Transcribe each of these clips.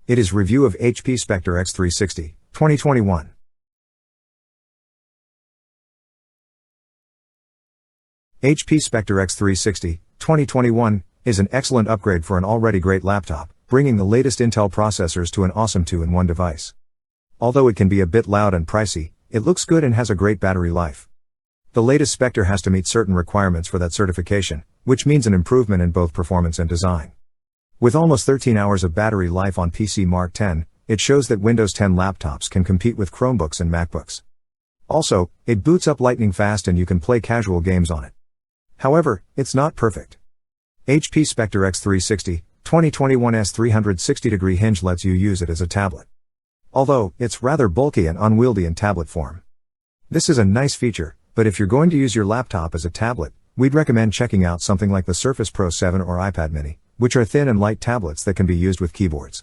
It is review of HP Spectre X360, 2021. HP Spectre X360, 2021, is an excellent upgrade for an already great laptop, bringing the latest Intel processors to an awesome 2-in-1 device. Although it can be a bit loud and pricey, it looks good and has a great battery life. The latest Spectre has to meet certain requirements for that certification, which means an improvement in both performance and design. With almost 13 hours of battery life on PC Mark X, it shows that Windows 10 laptops can compete with Chromebooks and MacBooks. Also, it boots up lightning fast and you can play casual games on it. However, it's not perfect. HP Spectre X360, 2021's 360-degree hinge lets you use it as a tablet. Although, it's rather bulky and unwieldy in tablet form. This is a nice feature, but if you're going to use your laptop as a tablet, we'd recommend checking out something like the Surface Pro 7 or iPad mini, which are thin and light tablets that can be used with keyboards.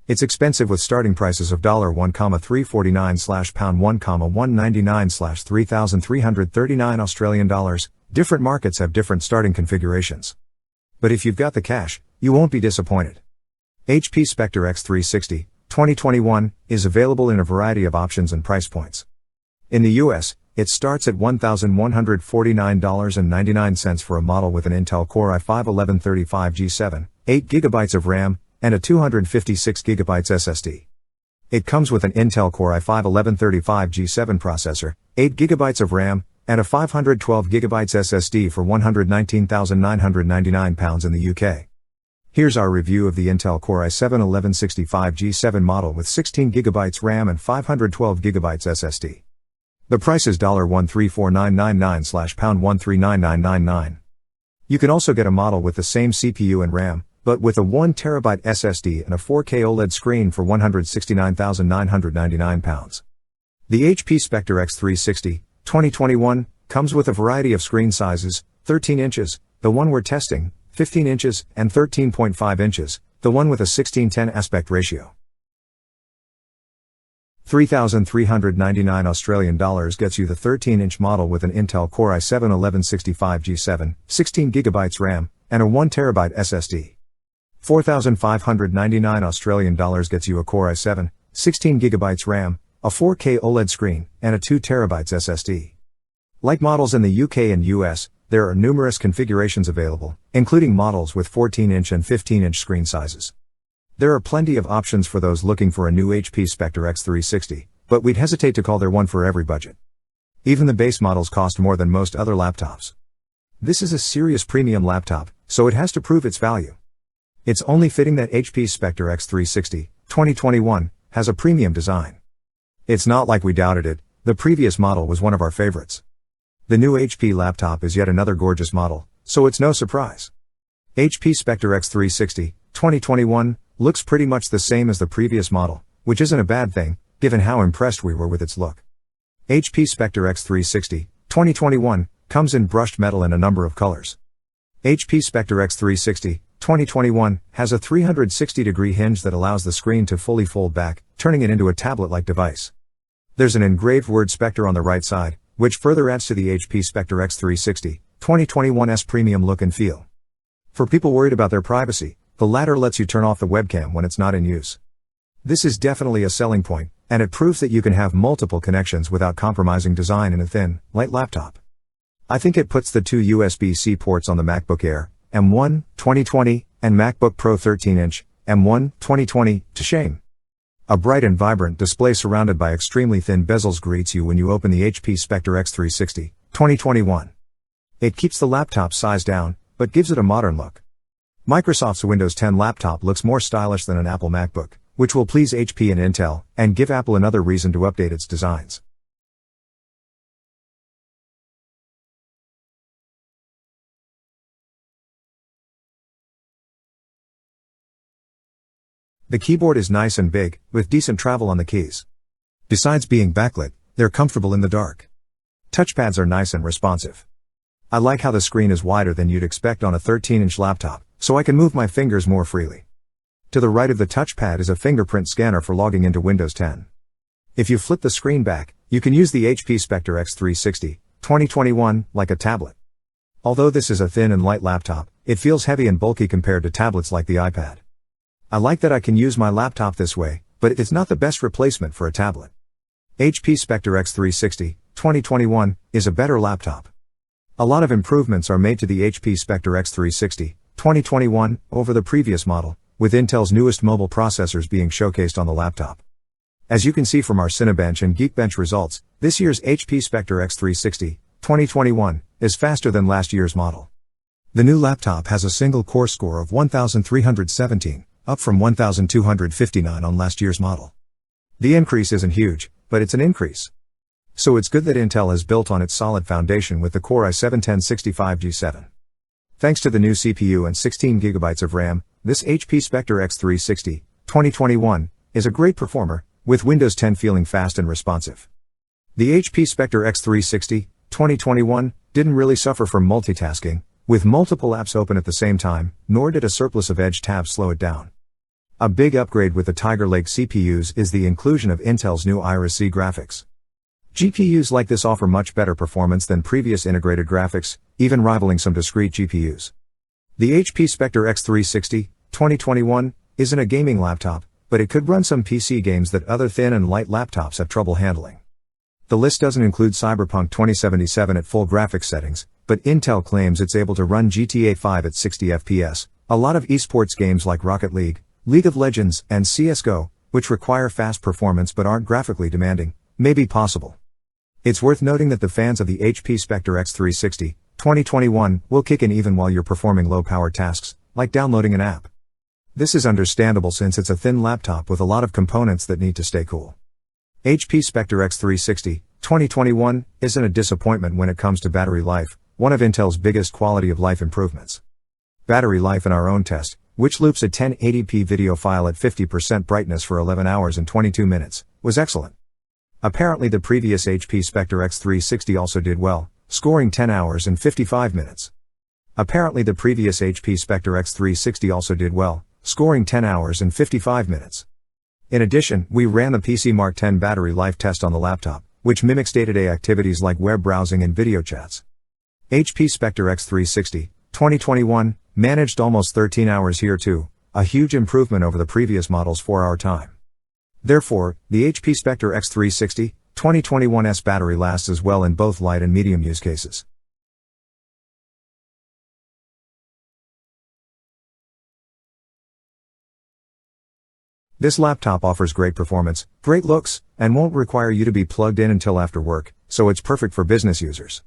It's expensive with starting prices of $1,349/pound, £1,199/3,339 Australian dollars. Different markets have different starting configurations. But if you've got the cash, you won't be disappointed. HP Spectre X360, 2021, is available in a variety of options and price points. In the US, it starts at $1,149.99 for a model with an Intel Core i5-1135G7, 8GB of RAM, and a 256GB SSD. It comes with an Intel Core i5-1135G7 processor, 8GB of RAM, and a 512GB SSD for £119,999 in the UK. Here's our review of the Intel Core i7-1165G7 model with 16GB RAM and 512GB SSD. The price is $1,34999/pound, £1,39999. You can also get a model with the same CPU and RAM, but with a 1TB SSD and a 4K OLED screen for £169,999. The HP Spectre X360, 2021, comes with a variety of screen sizes: 13 inches, the one we're testing, 15 inches, and 13.5 inches, the one with a 16:10 aspect ratio. $3,399 Australian dollars gets you the 13-inch model with an Intel Core i7-1165G7, 16GB RAM, and a 1TB SSD. $4,599 Australian dollars gets you a Core i7, 16GB RAM, a 4K OLED screen, and a 2TB SSD. Like models in the UK and US, there are numerous configurations available, including models with 14-inch and 15-inch screen sizes. There are plenty of options for those looking for a new HP Spectre X360, but we'd hesitate to call there one for every budget. Even the base models cost more than most other laptops. This is a serious premium laptop, so it has to prove its value. It's only fitting that HP Spectre X360, 2021, has a premium design. It's not like we doubted it, the previous model was one of our favorites. The new HP laptop is yet another gorgeous model, so it's no surprise. HP Spectre X360, 2021, looks pretty much the same as the previous model, which isn't a bad thing, given how impressed we were with its look. HP Spectre X360, 2021, comes in brushed metal in a number of colors. HP Spectre X360, 2021, has a 360-degree hinge that allows the screen to fully fold back, turning it into a tablet-like device. There's an engraved word Spectre on the right side, which further adds to the HP Spectre X360, 2021's premium look and feel. For people worried about their privacy, the latter lets you turn off the webcam when it's not in use. This is definitely a selling point, and it proves that you can have multiple connections without compromising design in a thin, light laptop. I think it puts the two USB-C ports on the MacBook Air, M1, 2020, and MacBook Pro 13-inch, M1, 2020, to shame. A bright and vibrant display surrounded by extremely thin bezels greets you when you open the HP Spectre X360, 2021. It keeps the laptop size down, but gives it a modern look. Microsoft's Windows 10 laptop looks more stylish than an Apple MacBook, which will please HP and Intel, and give Apple another reason to update its designs. The keyboard is nice and big, with decent travel on the keys. Besides being backlit, they're comfortable in the dark. Touchpads are nice and responsive. I like how the screen is wider than you'd expect on a 13-inch laptop, so I can move my fingers more freely. To the right of the touchpad is a fingerprint scanner for logging into Windows 10. If you flip the screen back, you can use the HP Spectre X360, 2021, like a tablet. Although this is a thin and light laptop, it feels heavy and bulky compared to tablets like the iPad. I like that I can use my laptop this way, but it's not the best replacement for a tablet. HP Spectre X360, 2021, is a better laptop. A lot of improvements are made to the HP Spectre X360, 2021, over the previous model, with Intel's newest mobile processors being showcased on the laptop. As you can see from our Cinebench and Geekbench results, this year's HP Spectre X360, 2021, is faster than last year's model. The new laptop has a single core score of 1317, up from 1259 on last year's model. The increase isn't huge, but it's an increase. So it's good that Intel has built on its solid foundation with the Core i7-1065G7. Thanks to the new CPU and 16GB of RAM, this HP Spectre X360, 2021, is a great performer, with Windows 10 feeling fast and responsive. The HP Spectre X360, 2021, didn't really suffer from multitasking, with multiple apps open at the same time, nor did a surplus of Edge tabs slow it down. A big upgrade with the Tiger Lake CPUs is the inclusion of Intel's new Iris-C graphics. GPUs like this offer much better performance than previous integrated graphics, even rivaling some discrete GPUs. The HP Spectre X360, 2021, isn't a gaming laptop, but it could run some PC games that other thin and light laptops have trouble handling. The list doesn't include Cyberpunk 2077 at full graphics settings, but Intel claims it's able to run GTA 5 at 60 FPS, a lot of esports games like Rocket League, League of Legends, and CSGO, which require fast performance but aren't graphically demanding, may be possible. It's worth noting that the fans of the HP Spectre X360, 2021, will kick in even while you're performing low-power tasks, like downloading an app. This is understandable since it's a thin laptop with a lot of components that need to stay cool. HP Spectre X360, 2021, isn't a disappointment when it comes to battery life, one of Intel's biggest quality of life improvements. Battery life in our own test, which loops a 1080p video file at 50% brightness for 11 hours and 22 minutes, was excellent. Apparently the previous HP Spectre X360 also did well, scoring 10 hours and 55 minutes. Apparently the previous HP Spectre X360 also did well, scoring 10 hours and 55 minutes. In addition, we ran the PC Mark 10 battery life test on the laptop, which mimics day-to-day activities like web browsing and video chats. HP Spectre X360, 2021, managed almost 13 hours here too, a huge improvement over the previous model's 4-hour time. Therefore, the HP Spectre X360, 2021's battery lasts as well in both light and medium use cases. This laptop offers great performance, great looks, and won't require you to be plugged in until after work, so it's perfect for business users.